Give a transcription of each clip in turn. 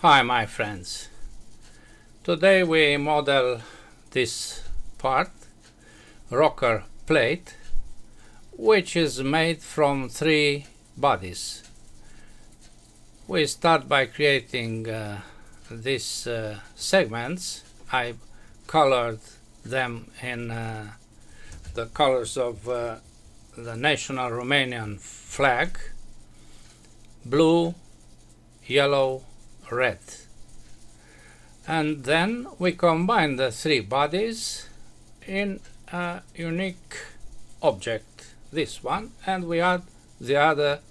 Hi my friends, today we model this part, rocker plate, which is made from 3 bodies. We start by creating these segments. I colored them in the colors of the national Romanian flag: blue, yellow, red. And then we combine the 3 bodies in a unique object, this one, and we add the other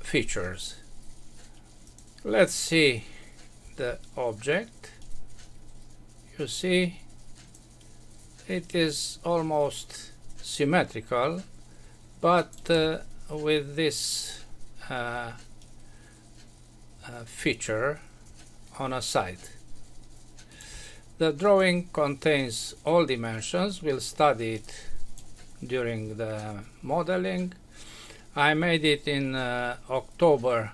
features. Let's see the object. You see, it is almost symmetrical, but with this feature on a side. The drawing contains all dimensions. We'll study it during the modeling. I made it in October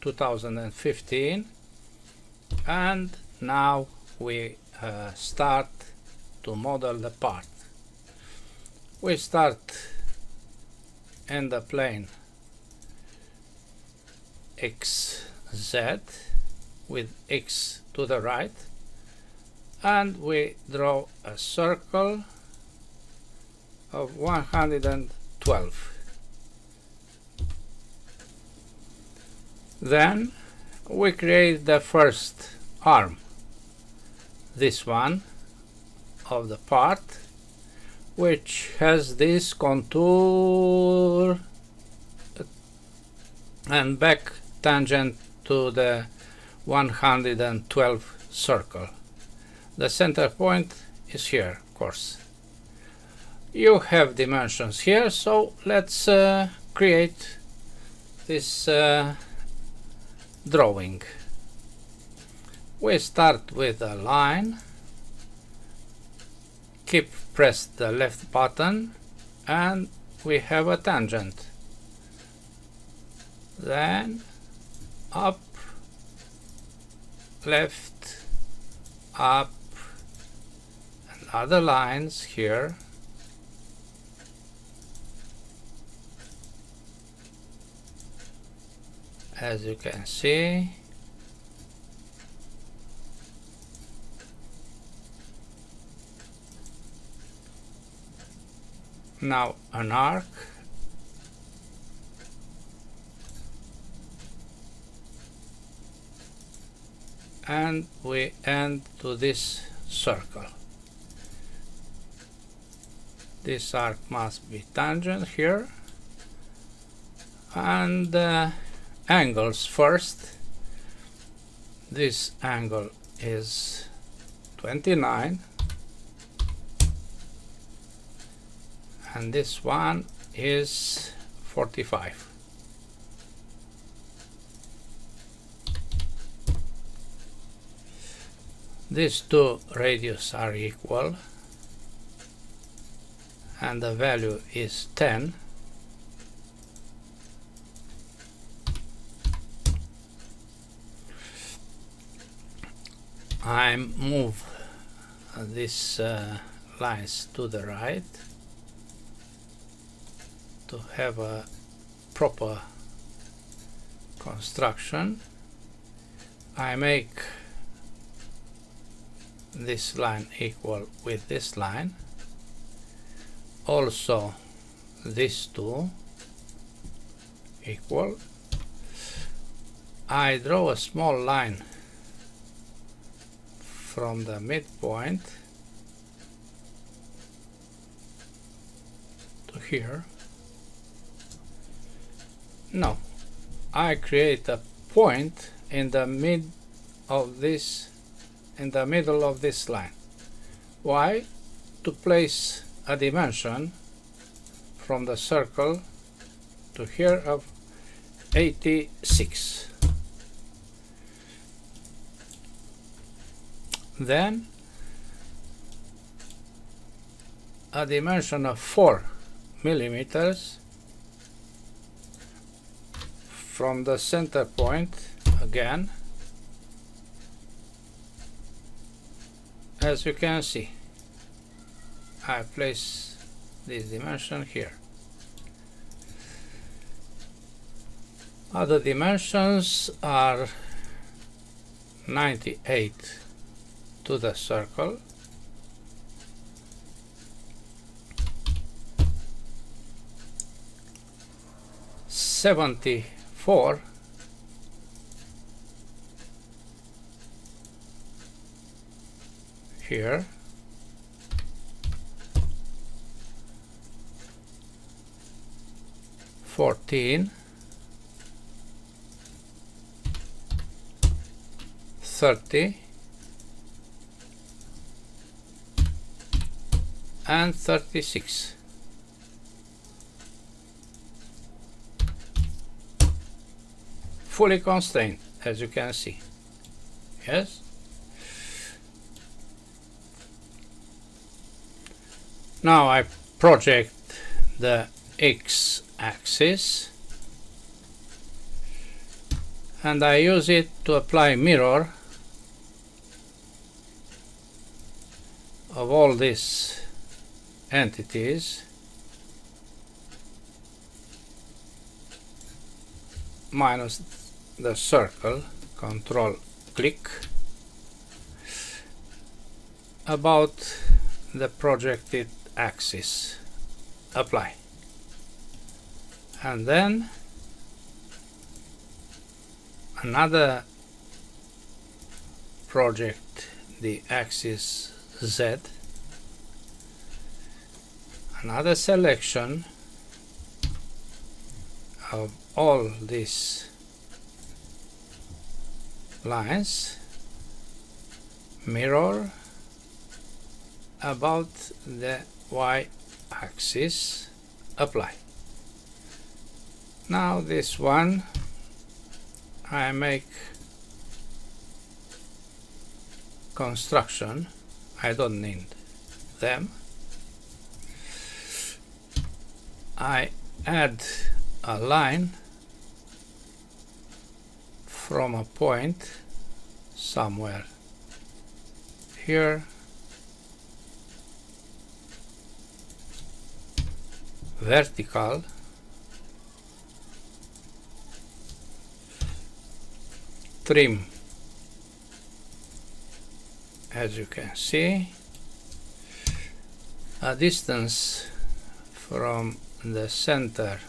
2015, and now we start to model the part. We start in the plane XZ with X to the right, and we draw a circle of 112. Then we create the first arm, this one of the part, which has this contour and back tangent to the 112 circle. The center point is here, of course. You have dimensions here, so let's create this drawing. We start with a line, keep pressed the left button, and we have a tangent. Then up, left, up, and other lines here. As you can see, now an arc, and we end to this circle. This arc must be tangent here, and angles first. This angle is 29, and this one is 45. These 2 radius are equal, and the value is 10. I move these lines to the right to have a proper construction. I make this line equal with this line, also these 2 equal. I draw a small line from the midpoint to here. No, I create a point in the middle of this line. Why? To place a dimension from the circle to here of 86. Then a dimension of 4 millimeters from the center point again as you can see, I place this dimension here. Other dimensions are 98 to the circle, 74 here, 14, 30, and 36. Fully constrained, as you can see. Yes? Now I project the x-axis and I use it to apply mirror of all these entities minus the circle. Control click about the projected axis. Apply, and then another project the axis Z, another selection of all these lines, mirror about the y-axis, apply. Now this one I make construction, I don't need them. I add a line from a point somewhere here, vertical, trim, as you can see, a distance from the center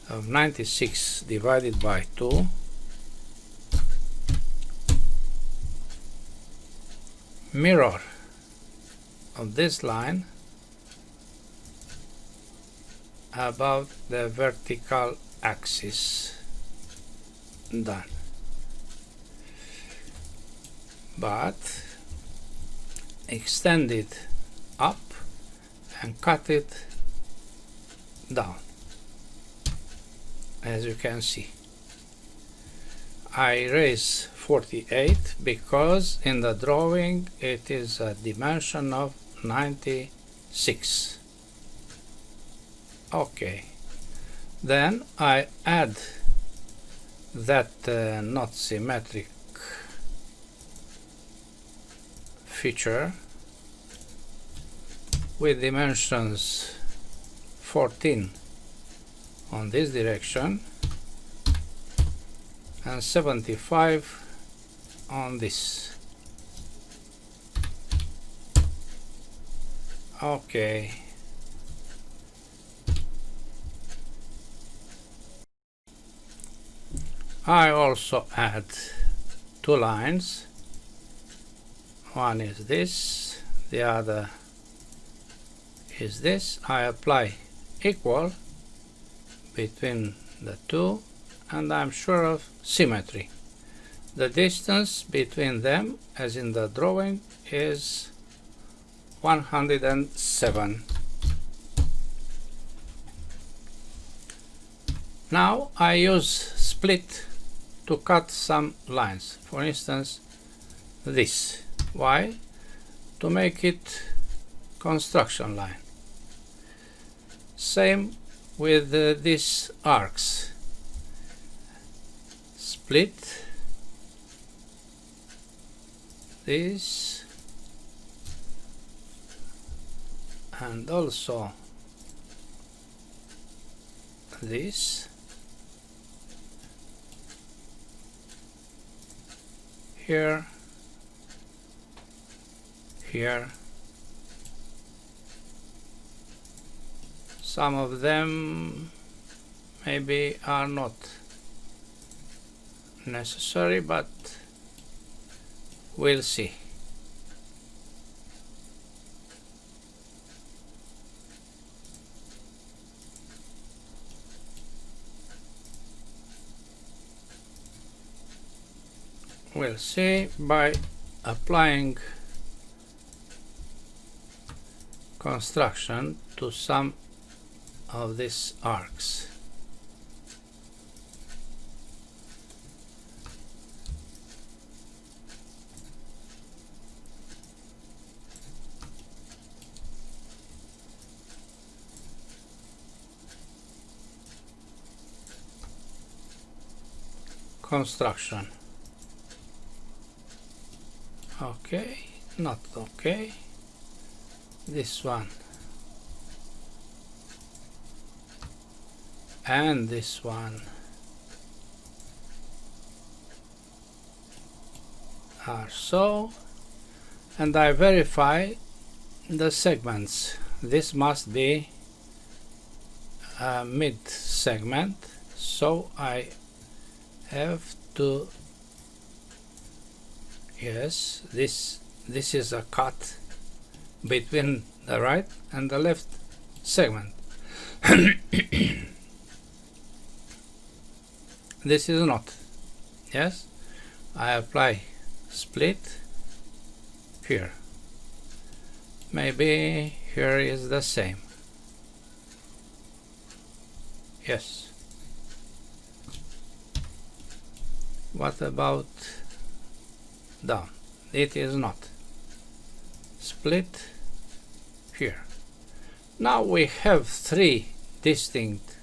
of 96 divided by 2, mirror of this line about the vertical axis. Done. But extend it up and cut it down, as you can see. I erase 48 because in the drawing it is a dimension of 96. Okay, then I add that not symmetric feature with dimensions 14 on this direction and 75 on this. Okay. I also add two lines. One is this, the other is this. I apply equal between the two and I'm sure of symmetry. The distance between them, as in the drawing, is 107. Now I use split to cut some lines. For instance, this. Why? To make it construction line. Same with these arcs. Split this and also this here, here. Some of them maybe are not necessary, but we'll see. We'll see by applying construction to some of these arcs. Construction. Okay, not okay. This one and this one are so, and I verify the segments. This must be a mid segment, so I have to, yes, this is a cut between the right and the left segment. This is not. Yes, I apply split here. Maybe here is the same. Yes. What about down? It is not. Split here. Now we have three distinct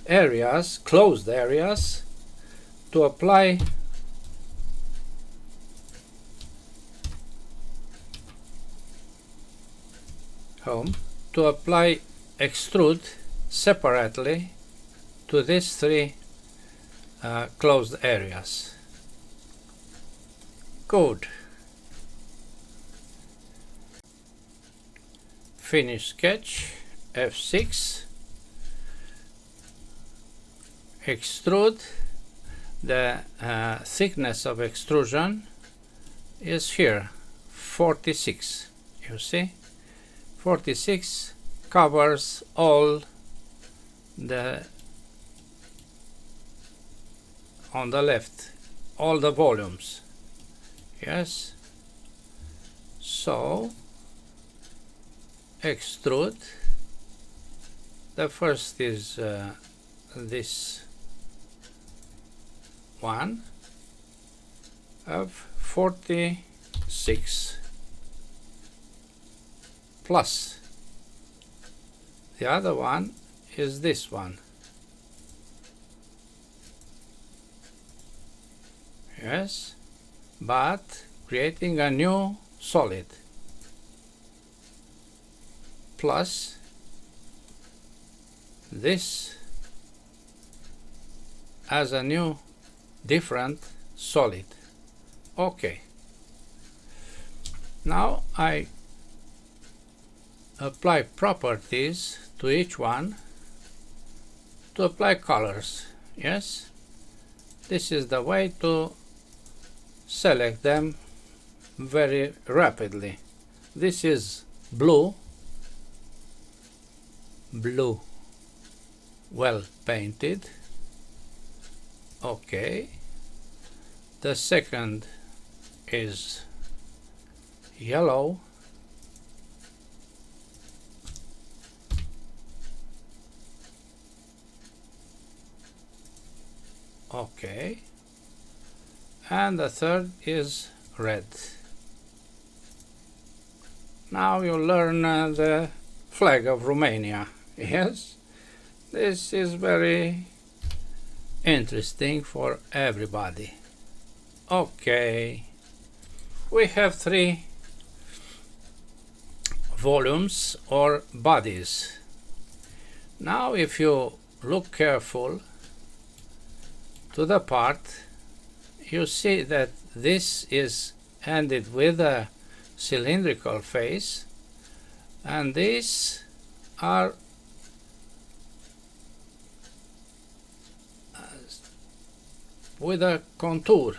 areas, closed areas, to apply to apply extrude separately to these three closed areas. Good. Finish sketch, F6, extrude. The thickness of extrusion is here, 46. You see, 46 covers all the, on the left, all the volumes. Yes, so extrude. The first is this one of 46 plus the other one is this one. Yes, but creating a new solid plus this as a new different solid. Okay, now I apply properties to each one to apply colors. Yes, this is the way to select them very rapidly. This is blue, well painted. Okay, the second is yellow, okay, and the third is red. Now you learn the flag of Romania. Yes, this is very interesting for everybody. Okay, we have three volumes or bodies. Now if you look careful to the part, you see that this is ended with a cylindrical face, and these are with a contour.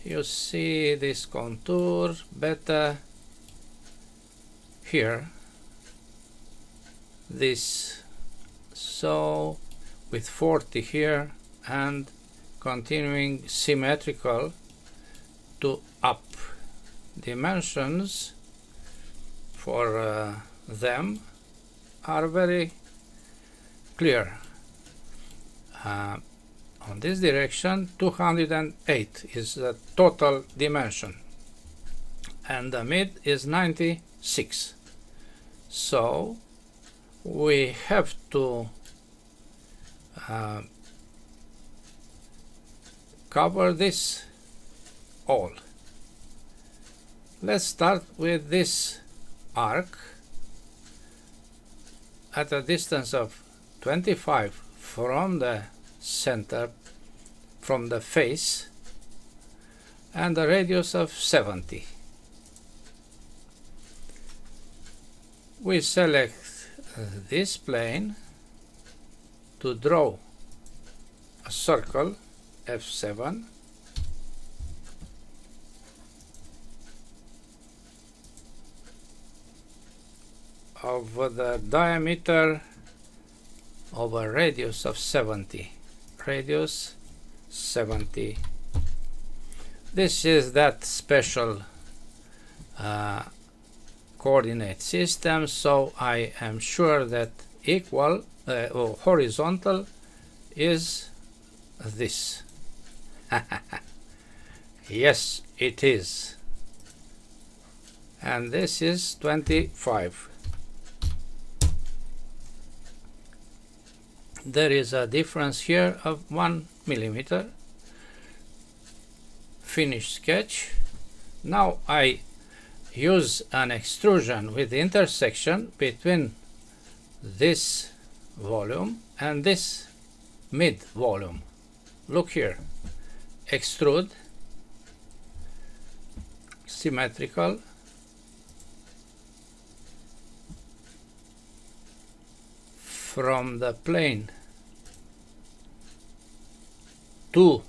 You see this contour better here, this, so with 40 here and continuing symmetrical to up. Dimensions for them are very clear. On this direction 208 is the total dimension and the mid is 96, so we have to cover this all. Let's start with this arc at a distance of 25 from the center, from the face, and a radius of 70. We select this plane to draw a circle, F7, of the diameter of a radius of 70. Radius 70. This is that special coordinate system, so I am sure that equal or horizontal is this. Yes, it is. And this is 25. There is a difference here of 1 millimeter. Finish sketch. Now I use an extrusion with intersection between this volume and this mid volume. Look here. Extrude. Symmetrical. From the plane to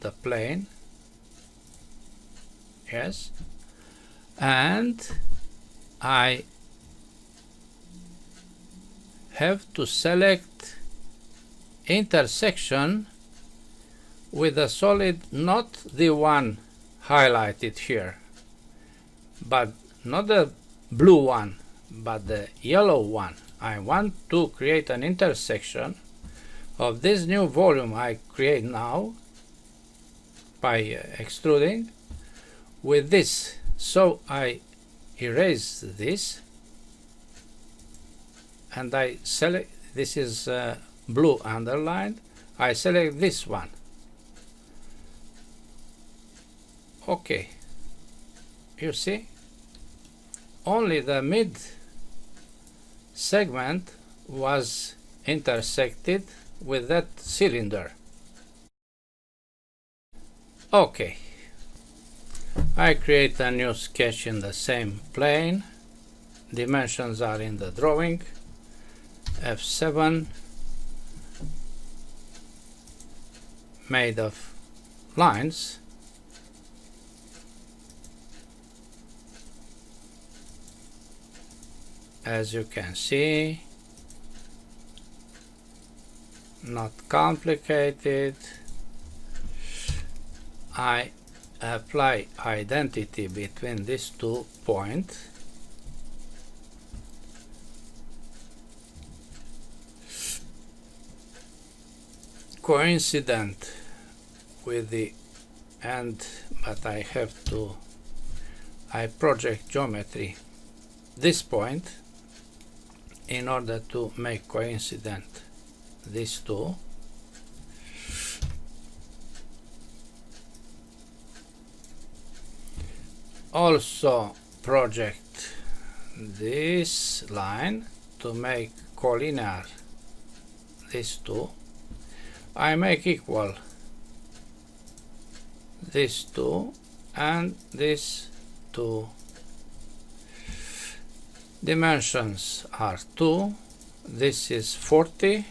the plane, yes, and I have to select intersection with a solid, not the one highlighted here, but not the blue one, but the yellow one. I want to create an intersection of this new volume I create now by extruding with this. So I erase this and I select, this is blue underlined, I select this one. Okay, you see, only the mid segment was intersected with that cylinder. Okay, I create a new sketch in the same plane. Dimensions are in the drawing. F7, made of lines. As you can see, not complicated. I apply identity between these 2 points. Coincident with the end, but I have to, I project geometry this point in order to make coincident these two. Also project this line to make collinear these two. I make equal these two and these two. Dimensions are 2. This is 40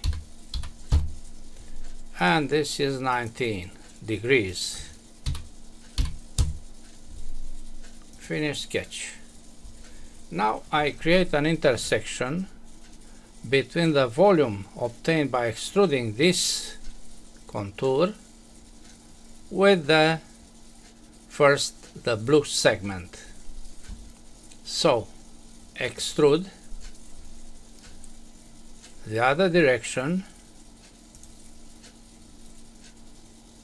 and this is 19 degrees. Finish sketch. Now I create an intersection between the volume obtained by extruding this contour with the blue segment. So extrude the other direction.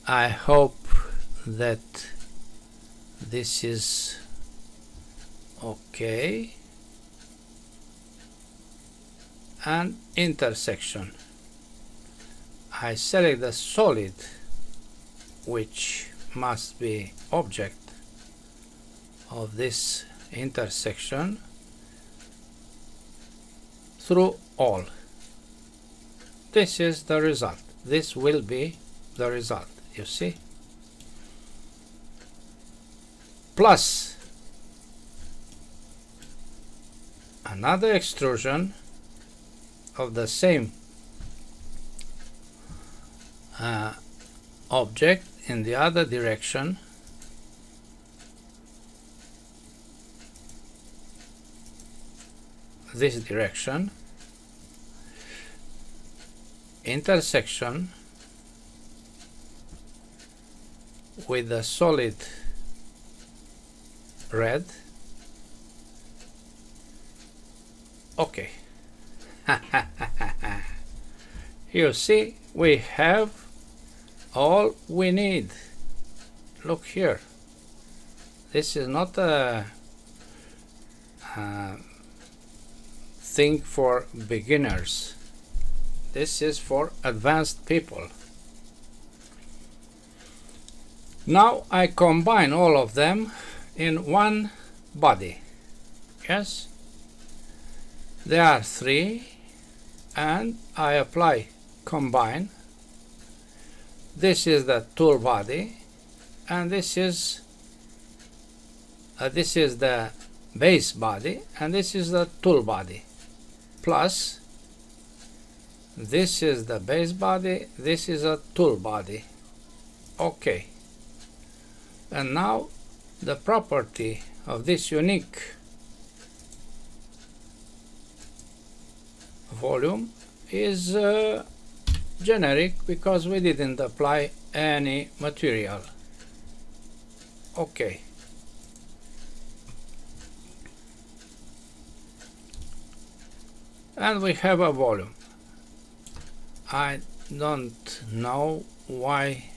I hope that this is okay. And intersection. I select the solid which must be object of this intersection through all. This is the result. This will be the result, you see. Plus another extrusion of the same object in the other direction. This direction. Intersection with the solid red. Okay. You see, we have all we need. Look here. This is not a thing for beginners. This is for advanced people. Now I combine all of them in one body. Yes? There are 3 and I apply combine. This is the tool body and this is the base body and this is the tool body. Plus this is the base body, this is a tool body. Okay. And now the property of this unique volume is generic because we didn't apply any material. Okay. And we have a volume. I don't know why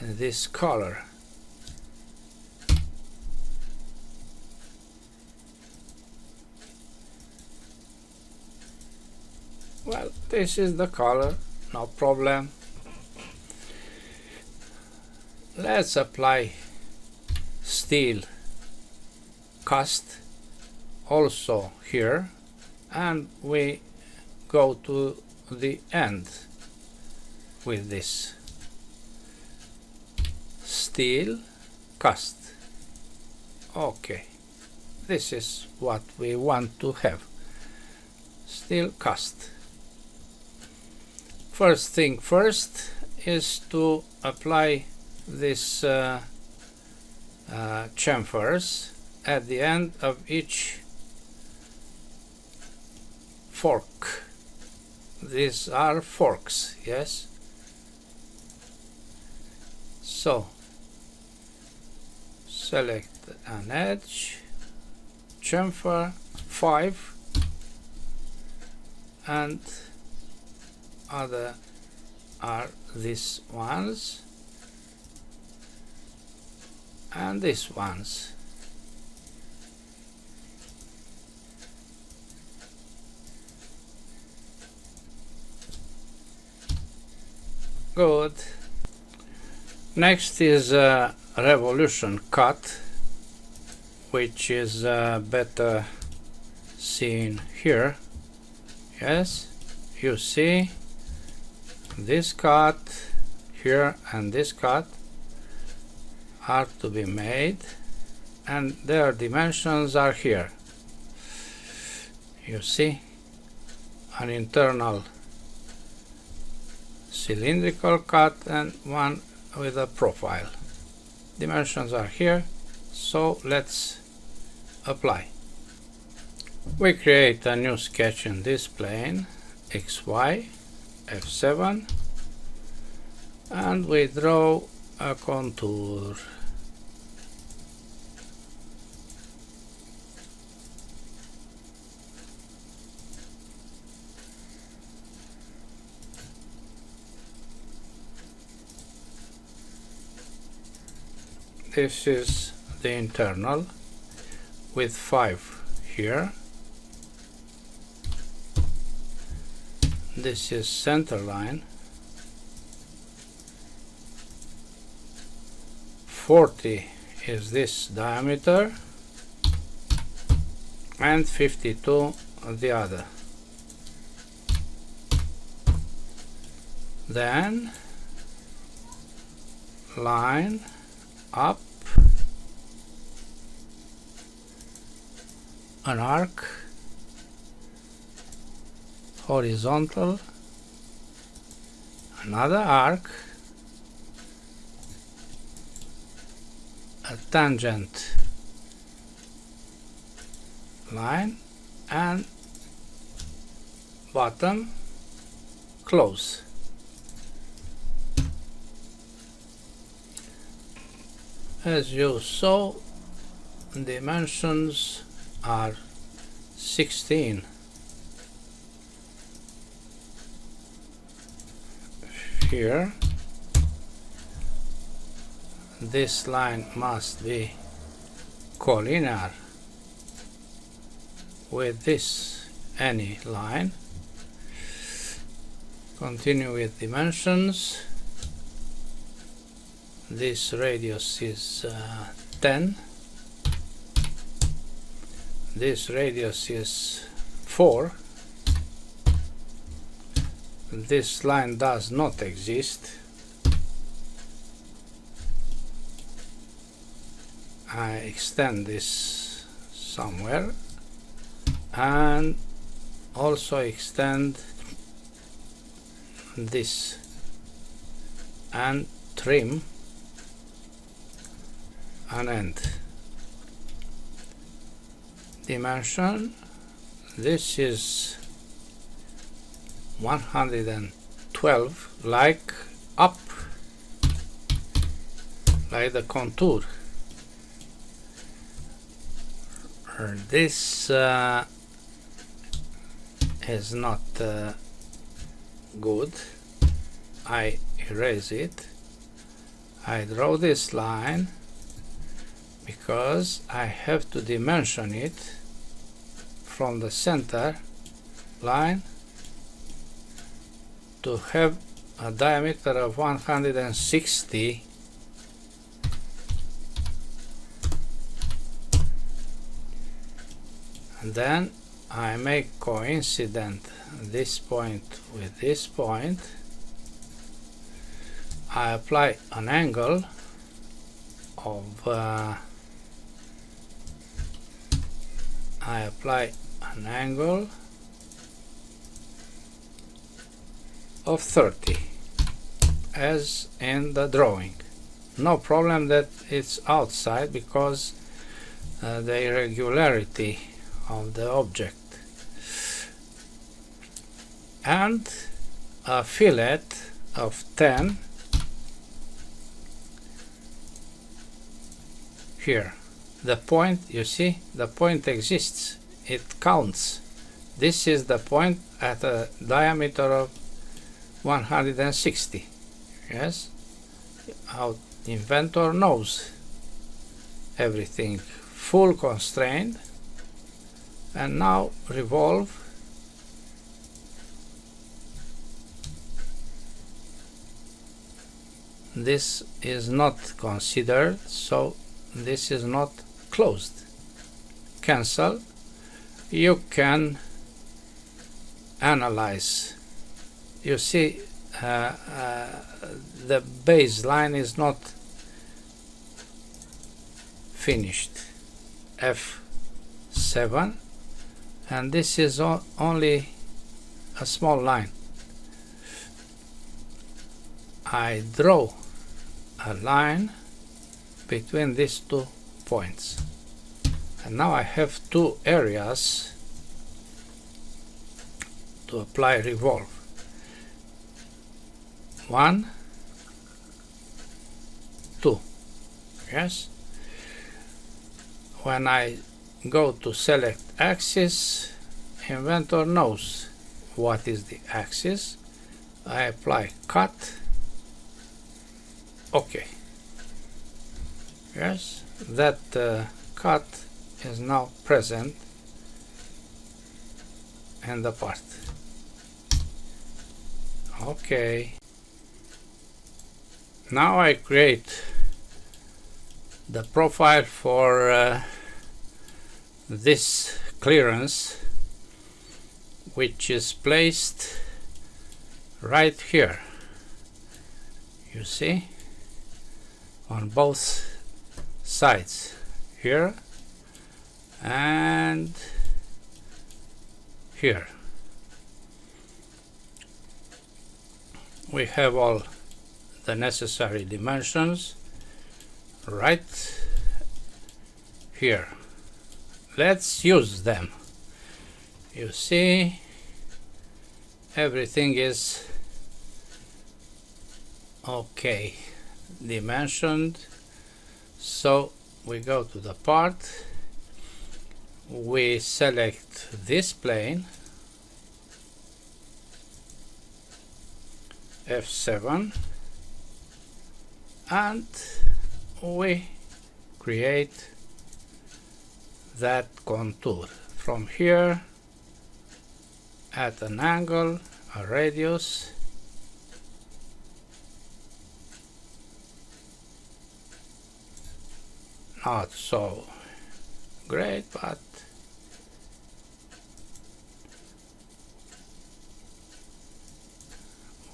this color. Well, this is the color, no problem. Let's apply steel cast also here, and we go to the end with this steel cast. Okay, this is what we want to have. Steel cast. First thing first is to apply this chamfers at the end of each fork. These are forks, yes? So select an edge, chamfer 5, and other are these ones and these ones. Good. Next is a revolution cut. which is better seen here. Yes, you see this cut here and this cut are to be made, and their dimensions are here. You see an internal cylindrical cut and one with a profile. Dimensions are here, so let's apply. We create a new sketch in this plane, XY, F7, and we draw a contour. This is the internal with 5 here. This is center line. 40 is this diameter and 52 the other. Then line up an arc, horizontal, another arc, a tangent line, and bottom close. As you saw, dimensions are 16. Here, this line must be collinear with this any line. Continue with dimensions. This radius is 10. This radius is 4. This line does not exist. I extend this somewhere and also extend this and trim an end. Dimension, this is 112, like up, like the contour. This is not good. I erase it. I draw this line because I have to dimension it from the center line to have a diameter of 160. And then I make coincident this point with this point. I apply an angle of of 30 as in the drawing. No problem that it's outside because the irregularity of the object. And a fillet of 10 here. The point, you see, the point exists, it counts. This is the point at a diameter of 160. Yes, our inventor knows everything, full constraint. And now revolve. This is not considered, so this is not closed. cancel, you can analyze. You see, the baseline is not finished. F7, and this is only a small line. I draw a line between these 2 points, and now I have 2 areas to apply revolve. 1, 2. Yes. When I go to select axis, Inventor knows what is the axis. I apply cut. OK. Yes, that cut is now present in the part. OK. Now I create the profile for this clearance, which is placed right here. You see, on both sides, here and here. We have all the necessary dimensions right here. Let's use them. You see, everything is okay, dimensioned. So we go to the part, we select this plane, F7, and we create that contour from here at an angle, a radius, not so great, but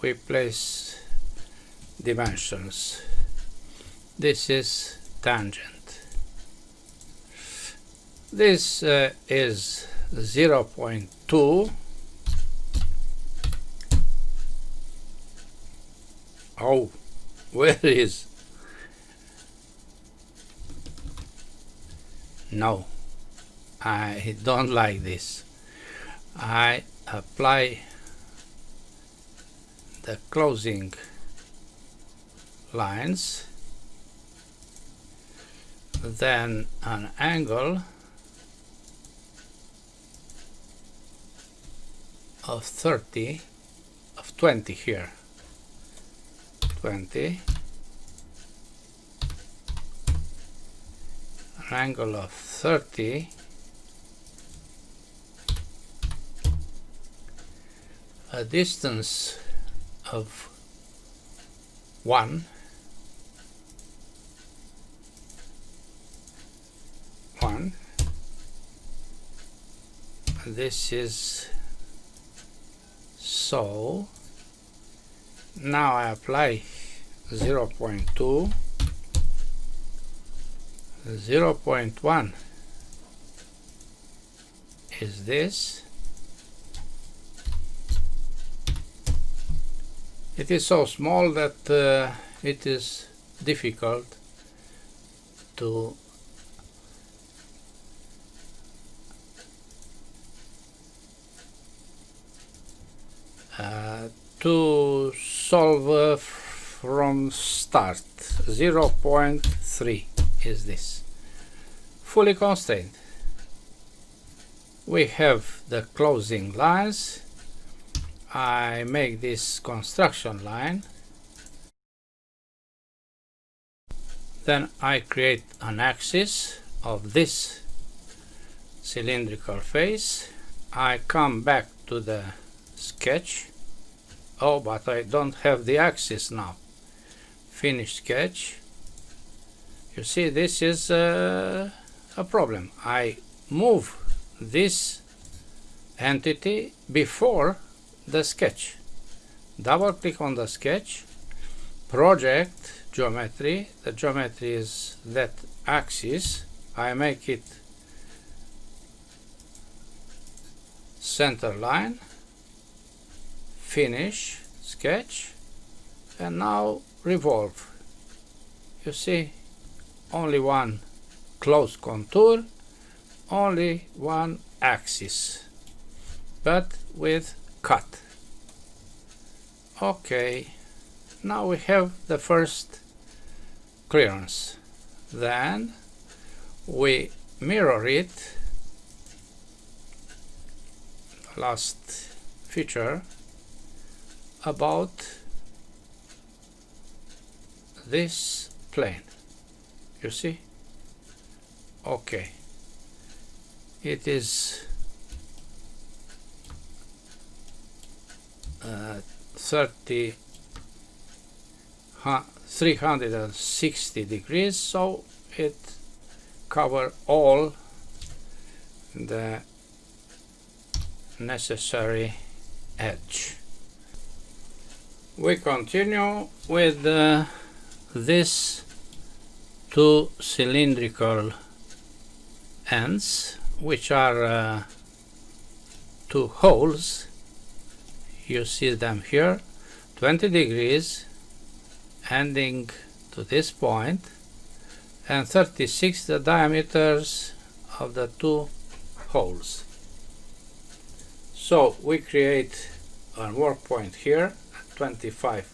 we place dimensions. This is tangent. This is 0.2. Oh, where is? No, I don't like this. I apply the closing lines, then an angle of 20 here, 20, an angle of 30, a distance of 1, this is so. Now I apply 0.2, 0.1 is this. It is so small that it is difficult to solve from start. 0.3 is this. Fully constrained. We have the closing lines. I make this construction line. Then I create an axis of this cylindrical face. I come back to the sketch. Oh, but I don't have the axis now. Finish sketch. You see, this is a problem. I move this entity before the sketch. Double click on the sketch, project geometry. The geometry is that axis. I make it center line, finish sketch, and now revolve. You see, only one closed contour, only one axis, but with cut. Okay, now we have the first clearance. Then we mirror it, last feature, about this plane. You see? Okay. It is 360 degrees, so it covers all the necessary edge. We continue with this two cylindrical ends, which are two holes. You see them here, 20 degrees ending to this point, and 36 the diameters of the two holes. So we create a work point here at 25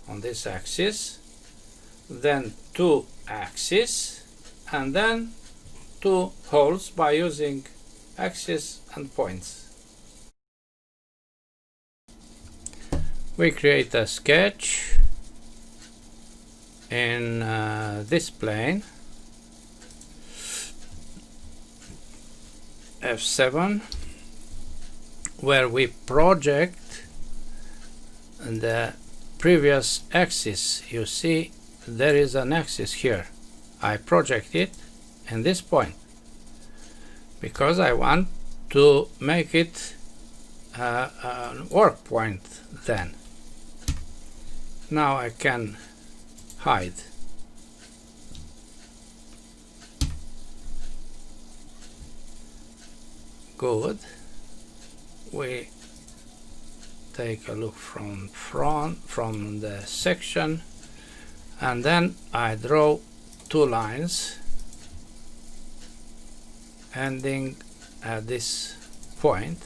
on this axis, then two axes, and then two holes by using axes and points. We create a sketch in this plane, F7, where we project the previous axis. You see there is an axis here. I project it in this point because I want to make it a work point. Then now I can hide. Good. We take a look from front, from the section, and then I draw two lines ending at this point.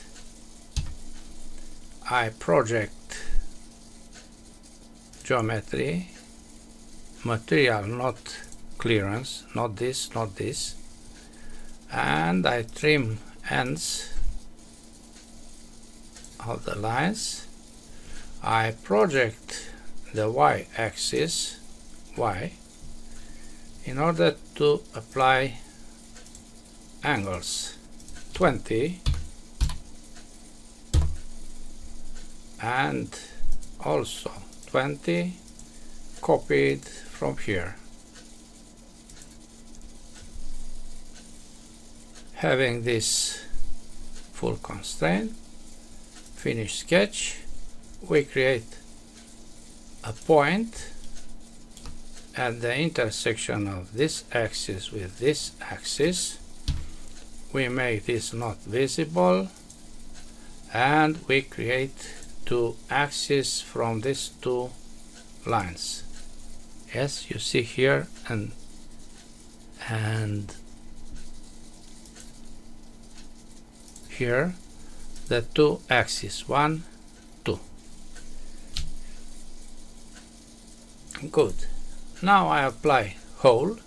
I project geometry, material, not clearance, not this, not this, and I trim ends of the lines. I project the y-axis, y, in order to apply angles 20 and also 20 copied from here. Having this full constraint, finish sketch, we create a point at the intersection of this axis with this axis. We make this not visible, and we create two axes from these two lines. Yes, you see here, and here the two axes, 1, 2. Good. Now I apply hole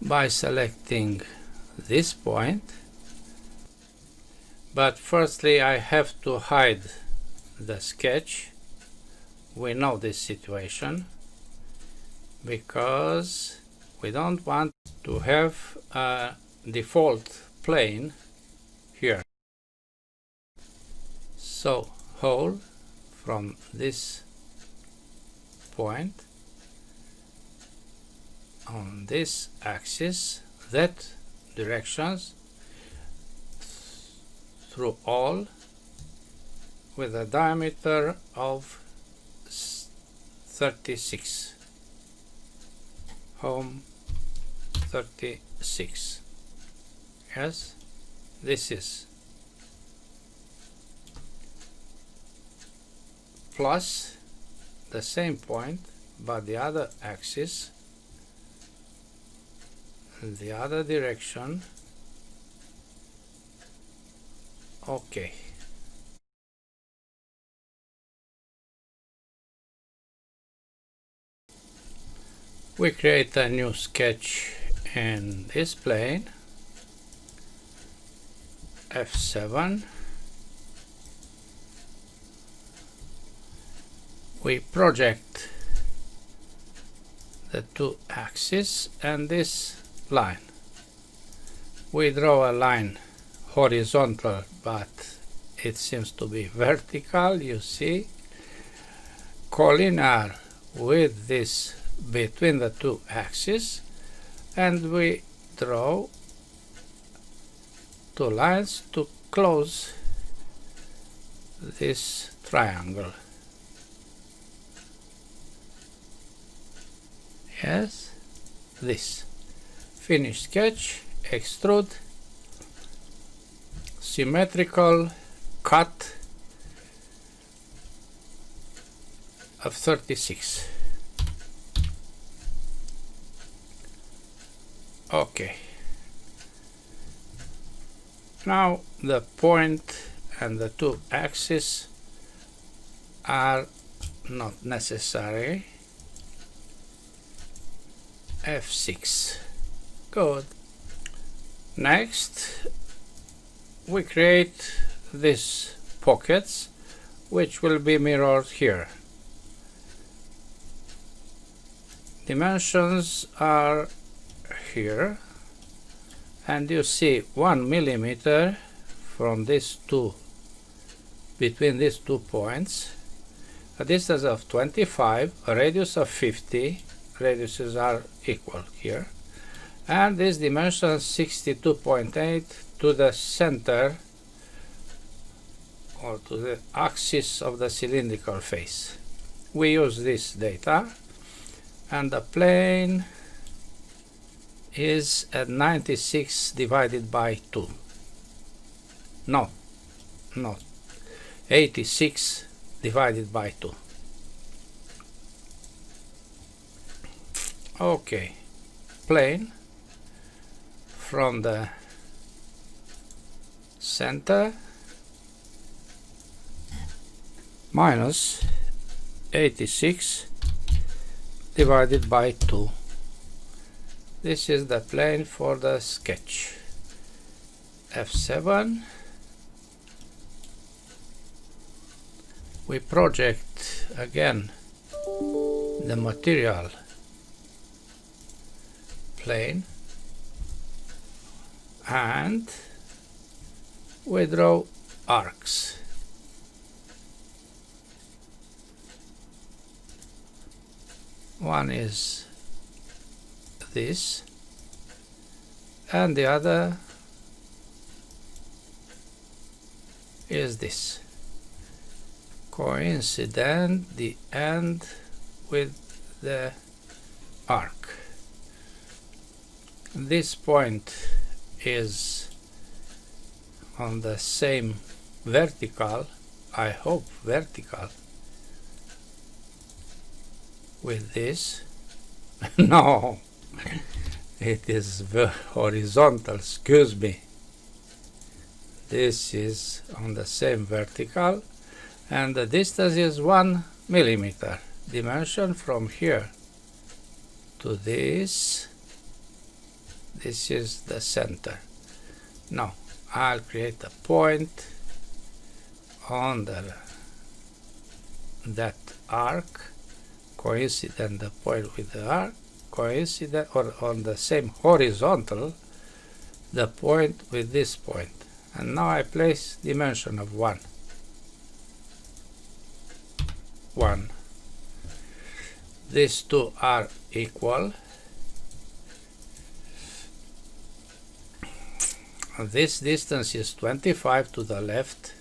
by selecting this point, but firstly I have to hide the sketch. We know this situation because we don't want to have a default plane here. So hole from this point on this axis that directions through all with a diameter of 36. Home 36. Yes, this is plus the same point but the other axis, the other direction. Okay. We create a new sketch in this plane, F7. We project the two axes and this line. We draw a line horizontal, but it seems to be vertical, you see, collinear with this between the two axes, and we draw two lines to close this triangle. Yes, this. Finish sketch, extrude, symmetrical cut of 36. Okay. Now the point and the two axes are not necessary. F6. Good. Next, we create these pockets which will be mirrored here. Dimensions are here, and you see 1 millimeter from these two, between these 2 points, a distance of 25, a radius of 50. Radiuses are equal here, and this dimension 62.8 to the center or to the axis of the cylindrical face. We use this data, and the plane is at 96 divided by 2. No, 86 divided by 2. Okay, plane from the center minus 86 divided by 2. This is the plane for the sketch. F7. We project again the material plane and we draw arcs. One is this and the other is this. Coincident the end with the arc. This point is on the same vertical, I hope vertical, with this. No, it is horizontal, excuse me. This is on the same vertical, and the distance is 1 millimeter. Dimension from here to this. This is the center. Now I'll create a point on that arc, coincident the point with the arc, coincident or on the same horizontal the point with this point. And now I place dimension of 1. 1. These two are equal. this distance is 25 to the left.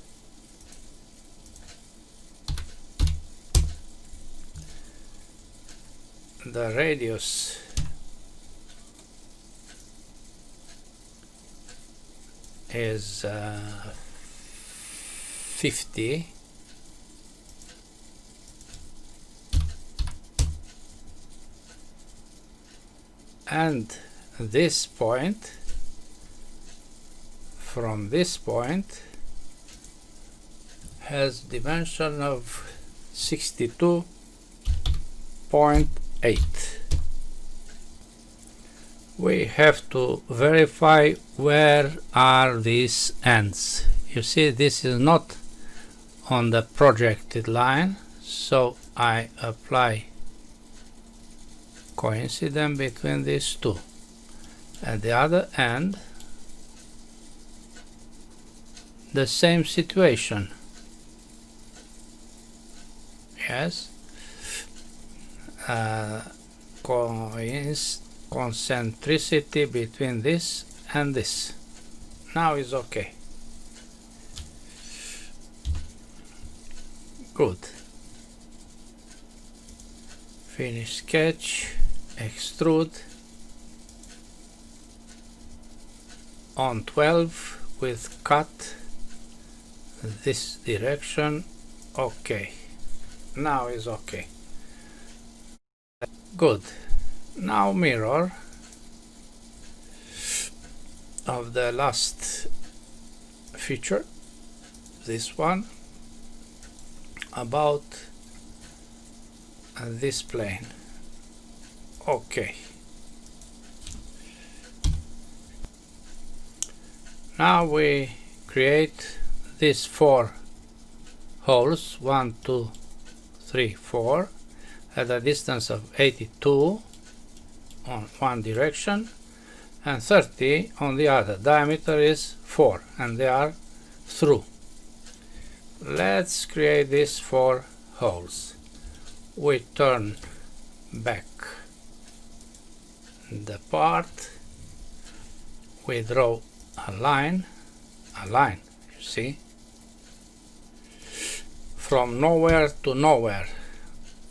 The radius is 50. And this point, from this point, has dimension of 62.8. We have to verify where are these ends. You see, this is not on the projected line, so I apply coincidence between these two. At the other end, the same situation. Yes, concentricity between this and this. Now is okay. Good. Finish sketch, extrude on 12 with cut this direction. Okay. Now is okay. Good. Now mirror of the last feature, this one, about this plane. Okay. Now we create these 4 holes, 1, 2, 3, 4, at a distance of 82 on one direction and 30 on the other. Diameter is 4 and they are through. Let's create these 4 holes. We turn back the part, we draw a line, you see, from nowhere to nowhere.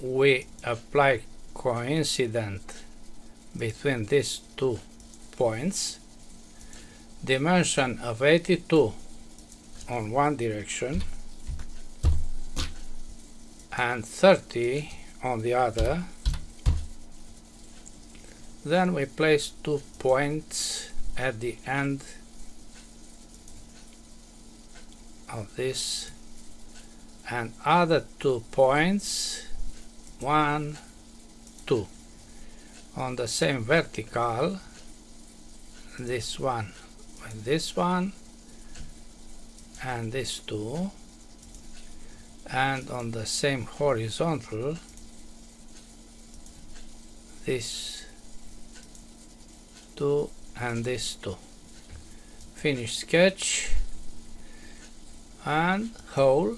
We apply coincidence between these 2 points, dimension of 82 on one direction and 30 on the other. Then we place 2 points at the end of this and other 2 points, 1, 2 on the same vertical, this one with this one and this 2, and on the same horizontal, this 2 and this 2. Finish sketch and hole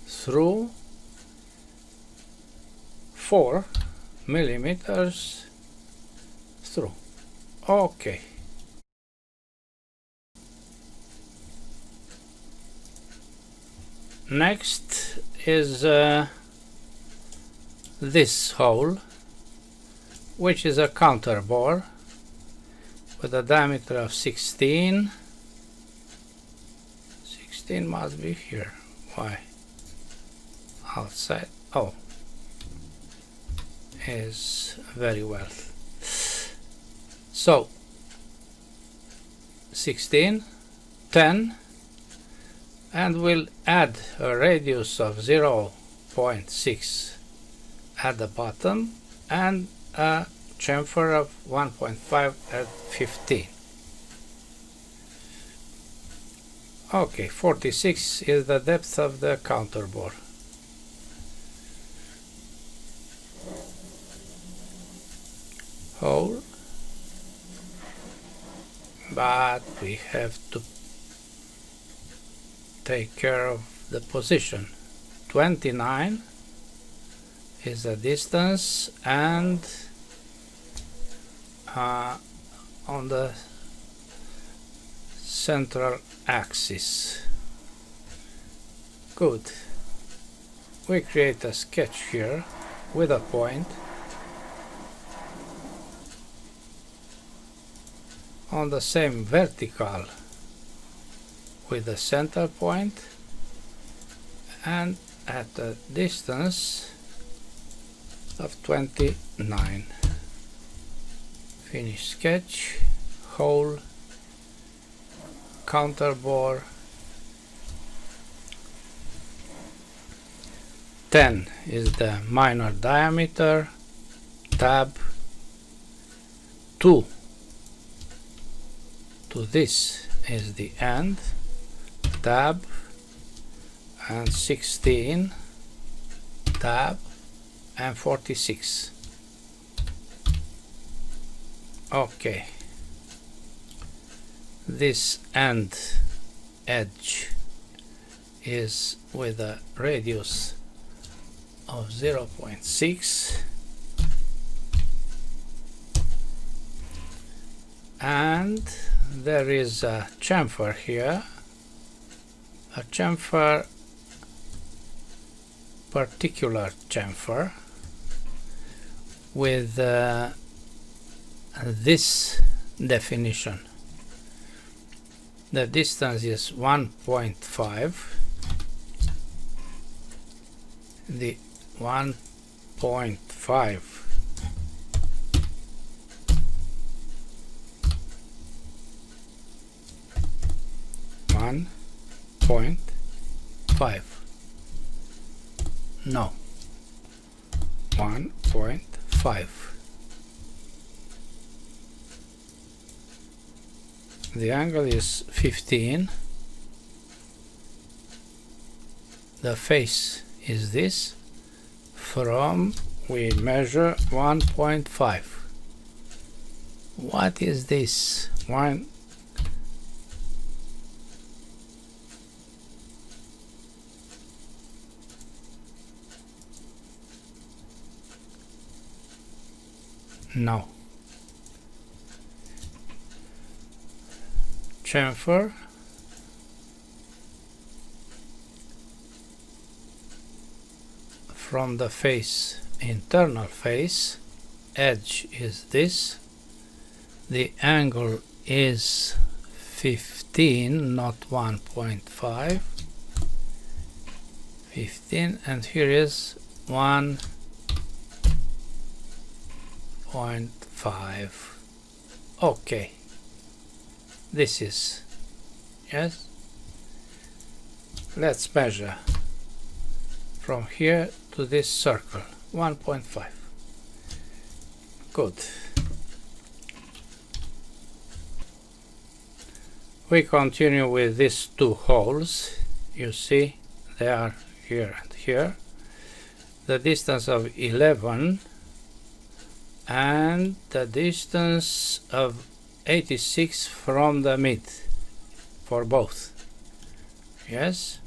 through 4 millimeters through. Okay. Next is this hole, which is a counter bore with a diameter of 16. 16 must be here. Why? Outside. Oh, is very well. So 16, 10, and we'll add a radius of 0.6 at the bottom and a chamfer of 1.5 at 15. Okay, 46 is the depth of the counter bore. Hole, but we have to take care of the position. 29 is the distance, and on the central axis. Good. We create a sketch here with a point on the same vertical with the center point and at a distance of 29. Finish sketch, hole, counterbore. 10 is the minor diameter, tab. 2 to this is the end, tab, and 16, tab, and 46. Okay, this end edge is with a radius of 0.6 and there is a chamfer here, a chamfer, particular chamfer with this definition. The distance is 1.5. The 1.5 1.5 no 1.5. The angle is 15. The face is this. From we measure 1.5. What is this? One. No. Chamfer. From the face, internal face, edge is this. The angle is 15, not 1.5. 15, and here is 1.5. Okay, this is, yes. Let's measure from here to this circle, 1.5. Good. We continue with these two holes. You see they are here and here. The distance of 11 and the distance of 86 from the mid for both. Yes.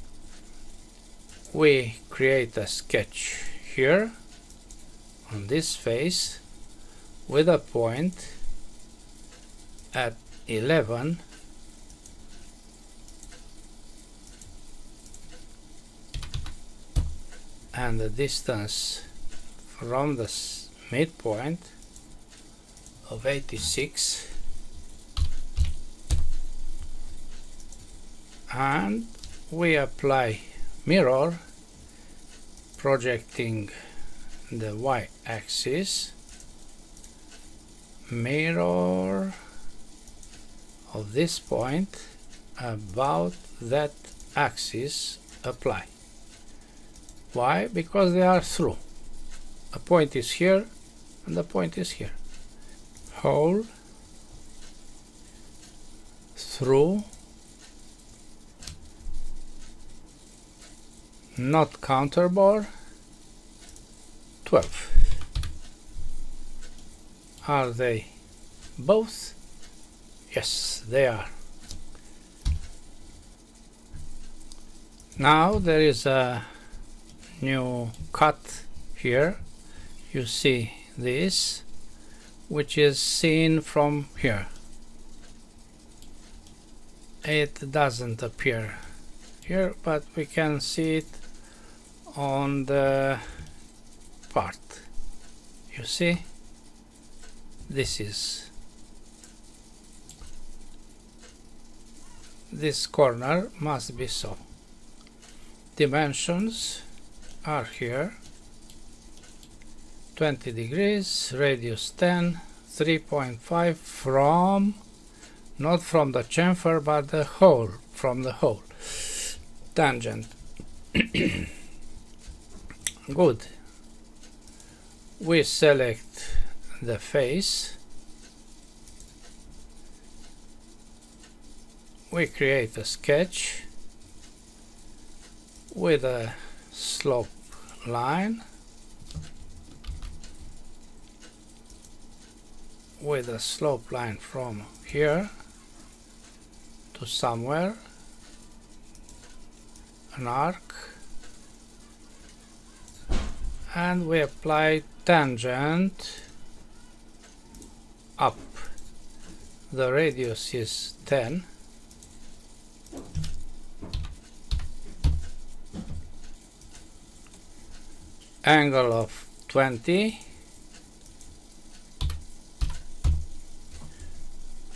We create a sketch here on this face with a point at 11 and the distance from the midpoint of 86, and we apply mirror projecting the y-axis, mirror of this point about that axis, apply. Why? Because they are through. A point is here and the point is here. Hole, through, not counterbore, 12. Are they both? Yes, they are. Now there is a new cut here. You see this, which is seen from here. it doesn't appear here, but we can see it on the part. You see, this corner must be so. Dimensions are here, 20 degrees, radius 10, 3.5 from, not from the chamfer, but the hole, from the hole. Tangent. Good. We select the face. We create a sketch with a slope line, from here to somewhere, an arc, and we apply tangent up. The radius is 10. Angle of 20,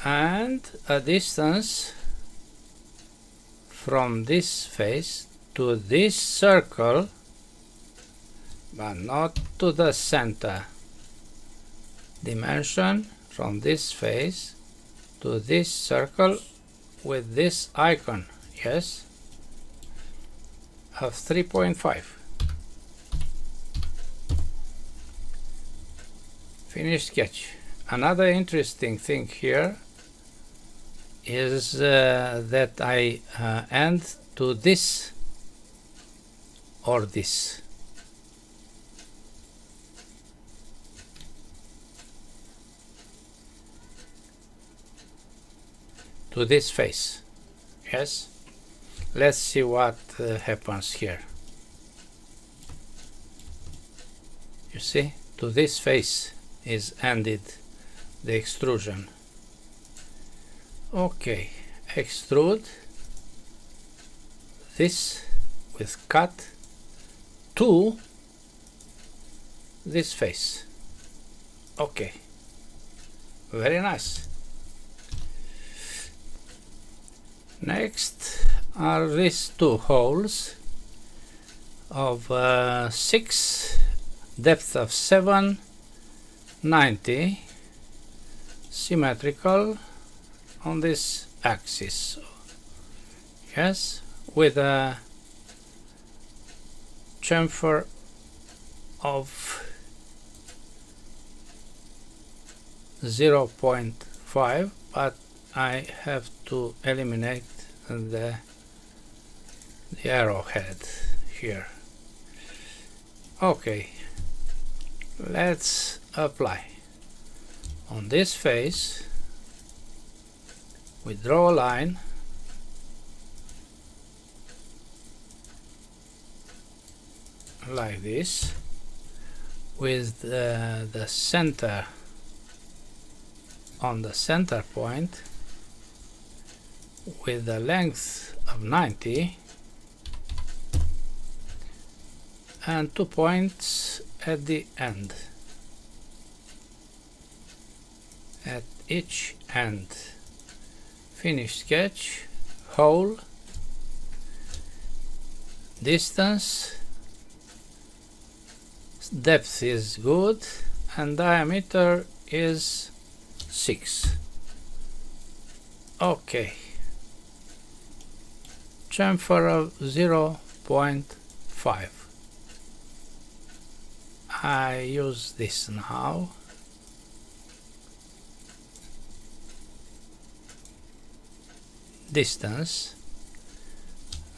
and a distance from this face to this circle, but not to the center. Dimension from this face to this circle with this icon, yes, of 3.5. Finished sketch. Another interesting thing here is that I end to this or this. To this face. Yes. Let's see what happens here. You see, to this face is ended the extrusion. Okay, extrude this with cut to this face. Okay, very nice. Next are these two holes of 6, depth of 7, 90, symmetrical on this axis. Yes, with a chamfer of 0.5, but I have to eliminate the arrowhead here. Okay, let's apply. On this face we draw a line like this with the center on the center point with the length of 90 and 2 points at the end, at each end. Finish sketch, hole, distance, depth is good, and diameter is 6. Okay, chamfer of 0.5. I use this now. Distance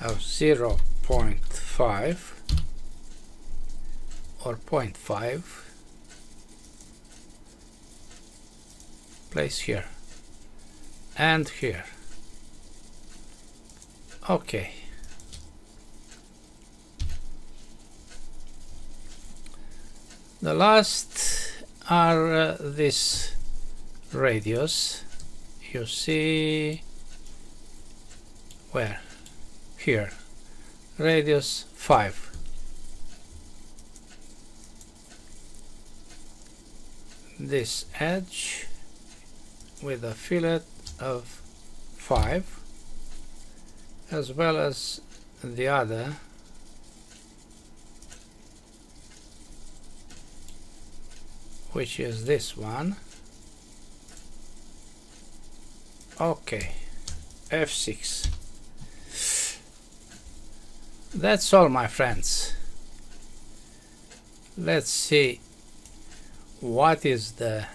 of 0.5 or 0.5. Place here and here. Okay. The last are this radius. You see Where? Here. Radius 5. This edge with a fillet of 5, as well as the other which is this one. Okay, F6. That's all, my friends. Let's see what is the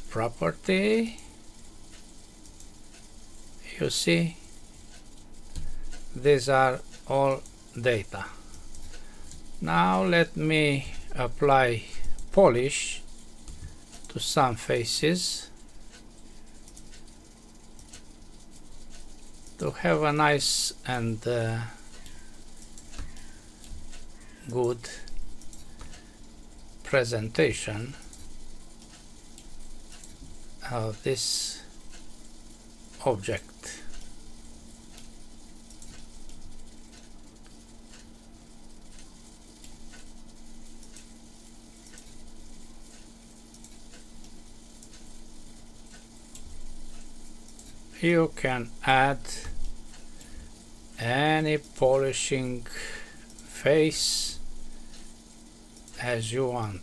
property. You see, these are all data. Now let me apply polish to some faces to have a nice and good presentation of this object. You can add any polishing face as you want.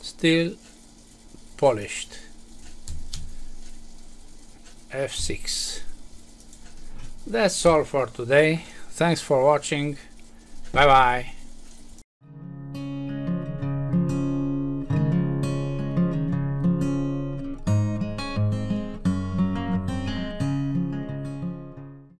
Still polished. F6. That's all for today. Thanks for watching. Bye bye.